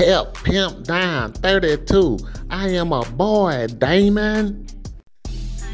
Pep, pimp down, 32. I am a boy, Damon.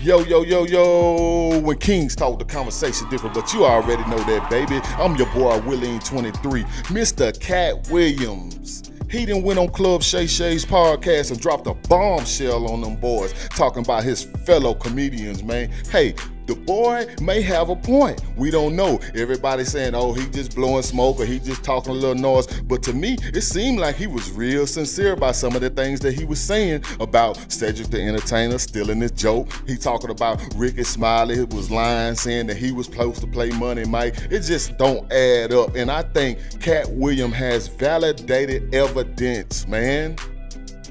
Yo, yo, yo, yo. When Kings talk, the conversation different, but you already know that, baby. I'm your boy, Willie23, Mr. Katt Williams. He done went on Club Shay Shay's podcast and dropped a bombshell on them boys, talking about his fellow comedians, man. Hey, the boy may have a point. We don't know. Everybody's saying, oh, he just blowing smoke or he just talking a little noise. But to me, it seemed like he was real sincere about some of the things that he was saying about Cedric the Entertainer stealing his joke. He talking about Ricky Smiley was lying, saying that he was supposed to play Money Mike. It just don't add up. And I think Katt Williams has validated evidence, man.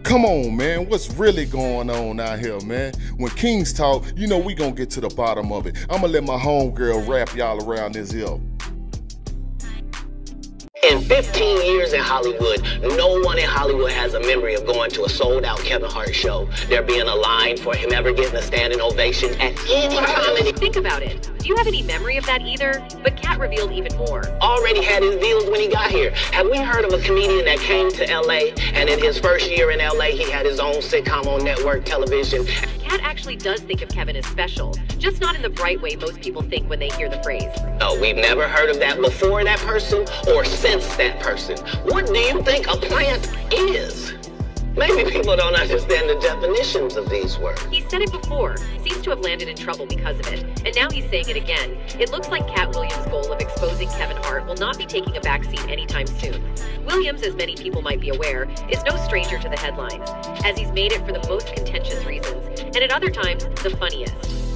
Come on, man, what's really going on out here, man? When Kings talk, you know we gonna get to the bottom of it. I'm gonna let my homegirl wrap y'all around this hill. In 15 years in Hollywood, no one in Hollywood has a memory of going to a sold-out Kevin Hart show. There being a line for him ever getting a standing ovation at any time. Think about it. Do you have any memory of that either? But Katt revealed even more. Already had his deals when he got here. Have we heard of a comedian that came to LA and in his first year in LA, he had his own sitcom on network television? Katt actually does think of Kevin as special, just not in the bright way most people think when they hear the phrase. No, we've never heard of that before that person or since that person. What do you think a plant is? Maybe people don't understand the definitions of these words. He said it before, seems to have landed in trouble because of it, and now he's saying it again. It looks like Katt Williams' goal of exposing Kevin Hart will not be taking a backseat anytime soon. Williams, as many people might be aware, is no stranger to the headlines, as he's made it for the most contentious reasons, and at other times, the funniest.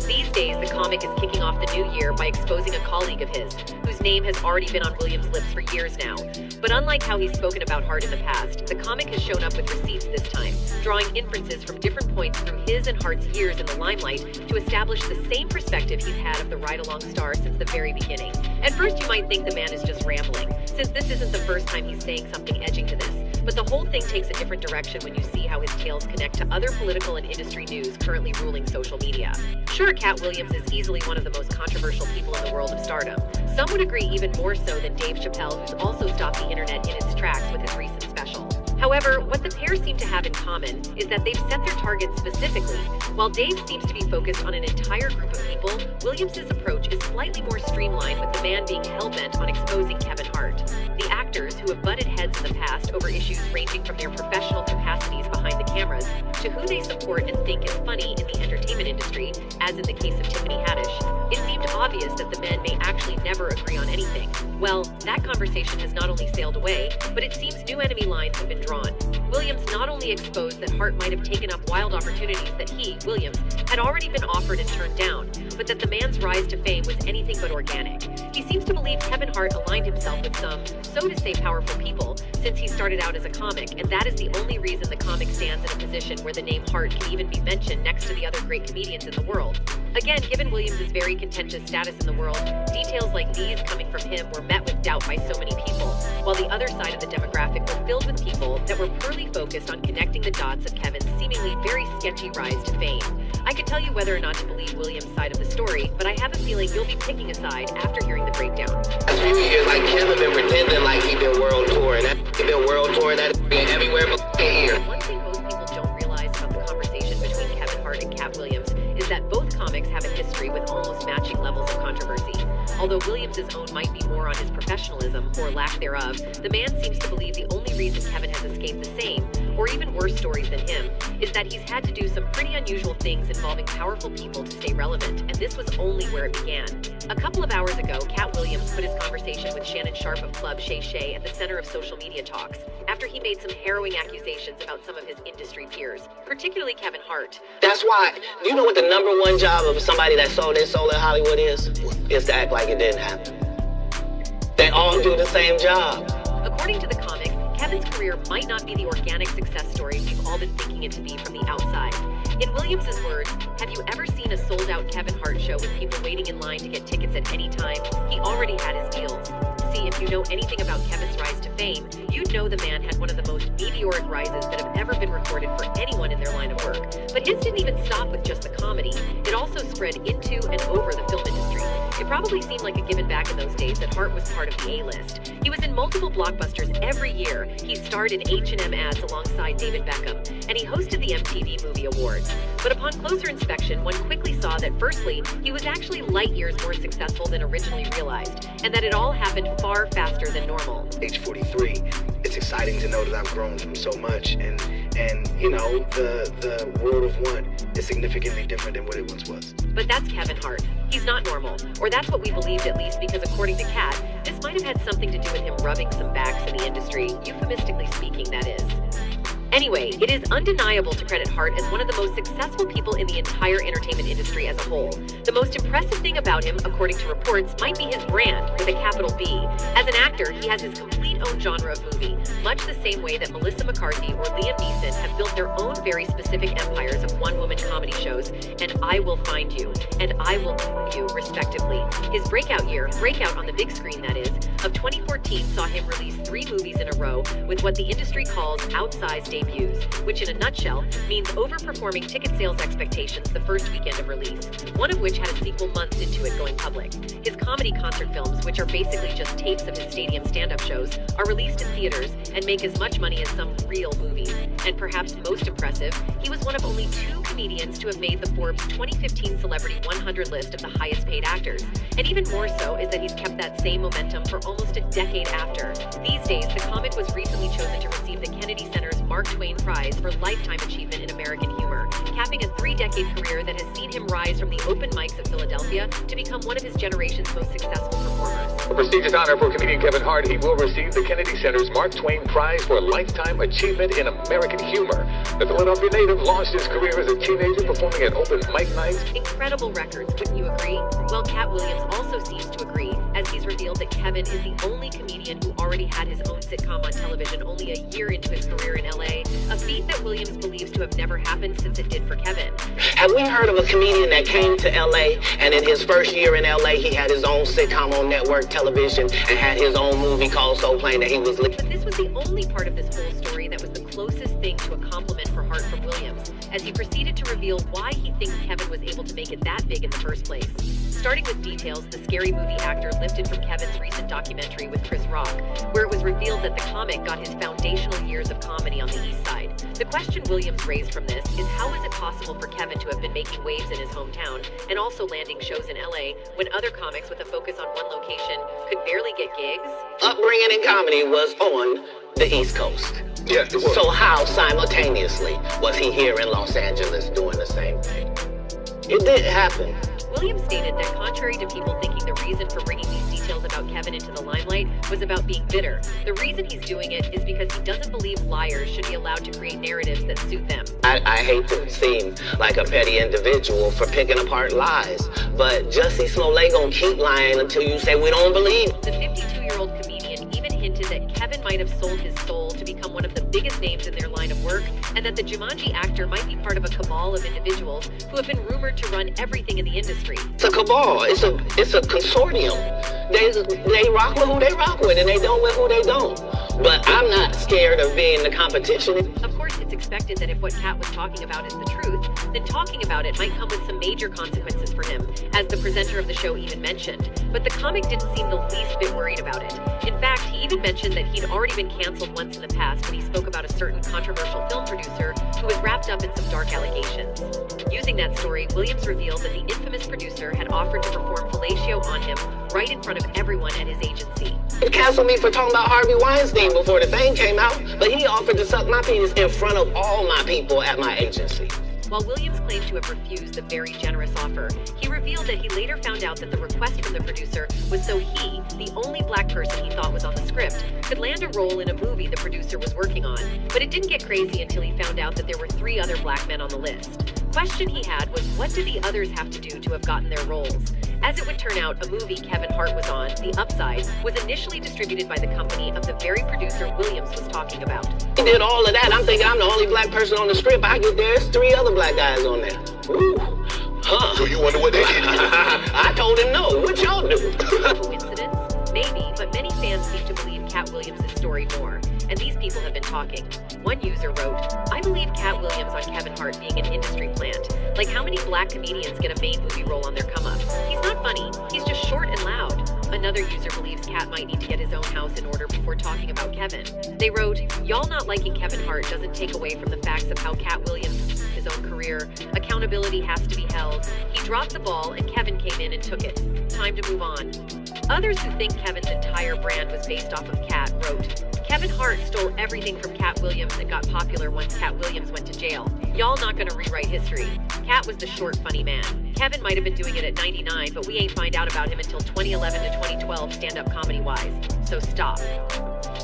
These days, the comic is kicking off the new year by exposing a colleague of his, whose name has already been on Williams' lips for years now. But unlike how he's spoken about Hart in the past, the comic has shown up with receipts this time, drawing inferences from different points through his and Hart's years in the limelight to establish the same perspective he's had of the ride-along star since the very beginning. At first, you might think the man is just rambling, since this isn't the first time he's saying something edging to this. But the whole thing takes a different direction when you see how his tales connect to other political and industry news currently ruling social media. Sure, Katt Williams is easily one of the most controversial people in the world of stardom. Some would agree even more so than Dave Chappelle, who's also stopped the internet in its tracks with his recent special. However, what the pair seem to have in common is that they've set their targets specifically. While Dave seems to be focused on an entire group of people, Williams' approach is slightly more streamlined, with the man being hell-bent on exposing Kevin Hart. The actors, who have butted heads in the past over issues ranging from their professional capacities behind the cameras to who they support and think is funny in the entertainment industry, as in the case of Tiffany Haddish, it seemed obvious that the men may actually never agree on anything. Well, that conversation has not only sailed away, but it seems new enemy lines have been drawn. Williams not only exposed that Hart might have taken up wild opportunities that he, Williams, had already been offered and turned down, but that the man's rise to fame was anything but organic. He seems to believe Kevin Hart aligned himself with some, so to say, powerful people since he started out as a comic, and that is the only reason the comic stands in a position where the name Hart can even be mentioned next to the other great comedians in the world. Again, given Williams' very contentious status in the world, details like these coming from him were met with doubt by so many people, while the other side of the demographic were filled with people that were purely focused on connecting the dots of Kevin's seemingly very sketchy rise to fame. I could tell you whether or not to believe Williams' side of the story, but I have a feeling you'll be picking a side after hearing the breakdown. Last few years, like Kevin been pretending like he been world touring. He been world touring, that been everywhere but here. One thing most people don't realize about the conversation between Kevin Hart and Katt Williams is that both comics have a history with almost matching levels of controversy. Although Williams' own might be more on his professionalism, or lack thereof, the man seems to believe the only reason Kevin has escaped the same, or even worse stories than him, is that he's had to do some pretty unusual things involving powerful people to stay relevant, and this was only where it began. A couple of hours ago, Katt Williams put his conversation with Shannon Sharpe of Club Shay Shay at the center of social media talks, after he made some harrowing accusations about some of his industry peers, particularly Kevin Hart. That's why, do you know what the #1 job of somebody that sold their soul in Hollywood is? Is to act like it didn't happen. They all do the same job. According to the comic, Kevin's career might not be the organic success story we've all been thinking it to be from the outside. In Williams' words, have you ever seen a sold-out Kevin Hart show with people waiting in line to get tickets at any time? He already had his deals. see, if you know anything about Kevin's rise to fame, you'd know the man had one of the most meteoric rises that have ever been recorded for anyone in their line of work. But his didn't even stop with just the comedy. It also spread into and over the film industry. It probably seemed like a given back in those days that Hart was part of the A-list. He was in multiple blockbusters every year. He starred in H&M ads alongside David Beckham, and he hosted the MTV Movie Awards. But upon closer inspection, one quickly saw that firstly, he was actually light years more successful than originally realized, and that it all happened far faster than normal. Age 43, it's exciting to know that I've grown from so much, and you know, the world of one is significantly different than what it once was. But that's Kevin Hart. He's not normal, or that's what we believed at least, because according to Katt, this might have had something to do with him rubbing some backs in the industry, euphemistically speaking, that is. Anyway, it is undeniable to credit Hart as one of the most successful people in the entire entertainment industry as a whole. The most impressive thing about him, according to reports, might be his brand, with a capital B. As an actor, he has his complete own genre of movie, much the same way that Melissa McCarthy or Liam Neeson have built their own very specific empires of one-woman comedy shows, and I Will Find You, and I Will Find You, respectively. His breakout on the big screen that is, of 2014 saw him release 3 movies in a row with what the industry calls outsized debuts, which in a nutshell means overperforming ticket sales expectations the first weekend of release, one of which had a sequel months into it going public. His comedy concert films, which are basically just tapes of his stadium stand-up shows, are released in theaters and make as much money as some real movies. And perhaps most impressive, he was one of only 2 comedians to have made the Forbes 2015 Celebrity 100 list of the highest paid actors. And even more so is that he's kept that same momentum for almost a decade after. These days, the comic was recently chosen to receive the Kennedy Center's Mark Twain Prize for Lifetime Achievement in American Humor, capping a 3-decade career that has seen him rise from the open mics of Philadelphia to become one of his generation's most successful performers. A prestigious honor for comedian Kevin Hart. He will receive the Kennedy Center's Mark Twain Prize for Lifetime Achievement in American Humor. The Philadelphia native launched his career as a teenager performing at open mic nights. Incredible records, wouldn't you agree? Well, Katt Williams also seems to agree, as he's revealed that Kevin is the only comedian who already had his own sitcom on television only a year into his career in LA, a feat that Williams believes to have never happened since it did for Kevin. Have we heard of a comedian that came to LA and in his first year in LA he had his own sitcom on network television and had his own movie called Soul Plane that he was But this was the only part of this whole story that was the closest thing to a compliment for Hart from Williams, as he proceeded to reveal why he thinks Kevin was able to make it that big in the first place. Starting with details the Scary Movie actor lifted from Kevin's recent documentary with Chris Rock, where it was revealed that the comic got his foundational years of comedy on the East Side. The question Williams raised from this is, how is it possible for Kevin to have been making waves in his hometown and also landing shows in LA when other comics with a focus on one location could barely get gigs? upbringing in comedy was on the East Coast. Yes, it was. So how simultaneously was he here in Los Angeles doing the same thing? It did happen. Williams stated that contrary to people thinking the reason for bringing these details about Kevin into the limelight was about being bitter, the reason he's doing it is because he doesn't believe liars should be allowed to create narratives that suit them. I hate to seem like a petty individual for picking apart lies, but Jussie Smollett gonna keep lying until you say we don't believe. The 52-year-old comedian even hinted that Kevin might have sold his soul to become one of the biggest names in their line of work, and that the Jumanji actor might be part of a cabal of individuals who have been rumored to run everything in the industry. It's a cabal. It's a consortium. They rock with who they rock with, and they don't with who they don't. But I'm not scared of being the competition. Of course, it's expected that if what Katt was talking about is the truth, then talking about it might come with some major consequences for him, as the presenter of the show even mentioned. But the comic didn't seem the least bit worried about it. In fact, he even mentioned that he'd already been canceled once in the past when he spoke about a certain controversial film producer who was wrapped up in some dark allegations. Using that story, Williams revealed that the infamous producer had offered to perform fellatio on him right in front of everyone at his agency. He canceled me for talking about Harvey Weinstein before the thing came out, but he offered to suck my penis in front of all my people at my agency. While Williams claimed to have refused the very generous offer, he revealed that he later found out that the request from the producer was so he, the only black person he thought was on the script, could land a role in a movie the producer was working on. But it didn't get crazy until he found out that there were 3 other black men on the list. Question he had was, what did the others have to do to have gotten their roles? As it would turn out, a movie Kevin Hart was on, The Upside, was initially distributed by the company of the very producer Williams was talking about. He did all of that. I'm thinking I'm the only black person on the script. I get there, there's 3 other black guys on there. Ooh. Huh. So you wonder what they did? I told him no. What y'all do? Coincidence? Maybe, but many fans seem to believe Katt Williams' story more, and these people have been talking. One user wrote, "I believe Katt Williams on Kevin Hart being an industry plant. Like, how many black comedians get a main movie role on their come-up? He's not funny, he's just short and loud." Another user believes Katt might need to get his own house in order before talking about Kevin. They wrote, "Y'all not liking Kevin Hart doesn't take away from the facts of how Katt Williams his own career. Accountability has to be held. He dropped the ball and Kevin came in and took it. Time to move on." Others who think Kevin's entire brand was based off of Katt wrote, "Kevin Hart stole everything from Katt Williams and got popular once Katt Williams went to jail. Y'all not gonna rewrite history. Katt was the short, funny man. Kevin might have been doing it at 99, but we ain't find out about him until 2011 to 2012 stand-up comedy-wise. So stop."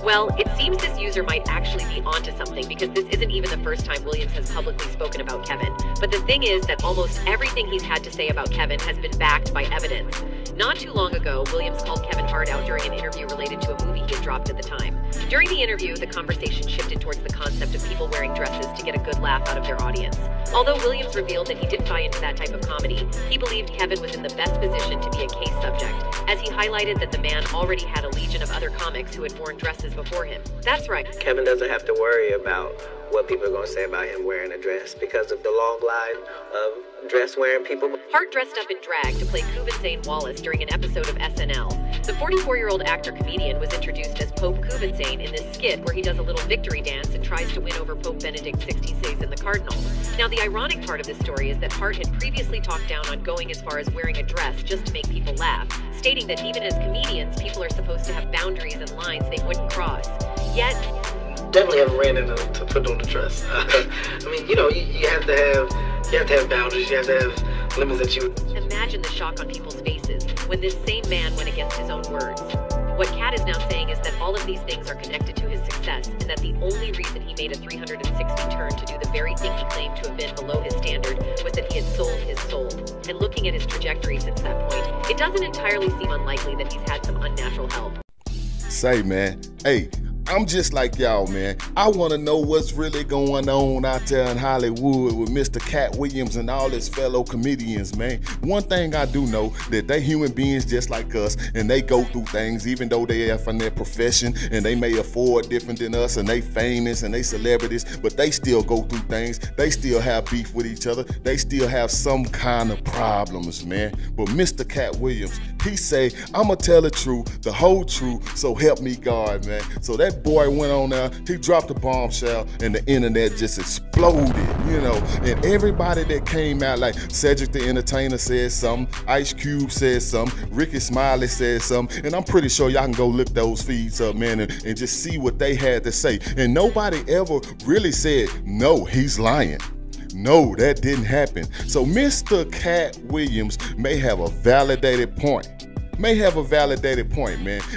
Well, it seems this user might actually be onto something, because this isn't even the first time Williams has publicly spoken about Kevin. But the thing is that almost everything he's had to say about Kevin has been backed by evidence. Not too long ago, Williams called Kevin Hart out during an interview related to a movie he had dropped at the time. During the interview, the conversation shifted towards the concept of people wearing dresses to get a good laugh out of their audience. Although Williams revealed that he didn't buy into that type of comedy, he believed Kevin was in the best position to be a case subject, as he highlighted that the man already had a legion of other comics who had worn dresses before him. That's right. Kevin doesn't have to worry about what people are going to say about him wearing a dress because of the long line of dress-wearing people. Hart dressed up in drag to play Cuban Zane Wallace during an episode of SNL. The 44-year-old actor-comedian was introduced as Pope Cuban Zane in this skit where he does a little victory dance and tries to win over Pope Benedict XVI and the Cardinal. Now, the ironic part of this story is that Hart had previously talked down on going as far as wearing a dress just to make people laugh, stating that even as comedians, people are supposed to have boundaries and lines they wouldn't cross. Yet, definitely haven't ran into to put on the dress. I mean, you have to have boundaries. You have to have limits that you. Imagine the shock on people's faces when this same man went against his own words. What Katt is now saying is that all of these things are connected to his success, and that the only reason he made a 360 turn to do the very thing he claimed to have been below his standard was that he had sold his soul. And looking at his trajectory since that point, it doesn't entirely seem unlikely that he's had some unnatural help. Say, man, hey, I'm just like y'all, man. I want to know what's really going on out there in Hollywood with Mr. Katt Williams and all his fellow comedians, man. One thing I do know, that they human beings just like us, and they go through things even though they are from their profession and they may afford different than us and they famous and they celebrities, but they still go through things. They still have beef with each other. They still have some kind of problems, man. But Mr. Katt Williams, he say, "I'ma tell the truth, the whole truth, so help me God," man. So that boy went on there, he dropped a bombshell, and the internet just exploded, and everybody that came out, like Cedric the Entertainer said something, Ice Cube said something, Ricky Smiley said something, and I'm pretty sure y'all can go look those feeds up, man, and just see what they had to say. And nobody ever really said, no, he's lying. No, that didn't happen. So Mr. Katt Williams may have a validated point. Man.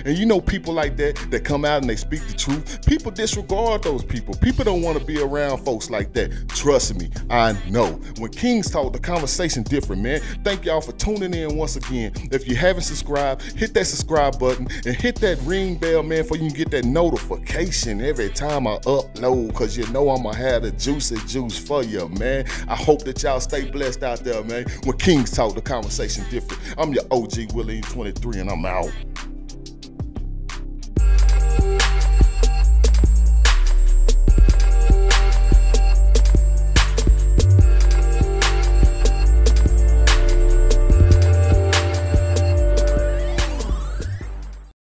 And people like that come out and they speak the truth, people disregard those people. People don't want to be around folks like that. Trust me, I know. When Kings Talk, the conversation different, man. Thank y'all for tuning in once again. If you haven't subscribed, hit that subscribe button and hit that ring bell, man, for you can get that notification every time I upload, because I'm going to have the juicy juice for you, man. I hope that y'all stay blessed out there, man. When Kings Talk, the conversation different. I'm your OG Willie 23, and I'm out.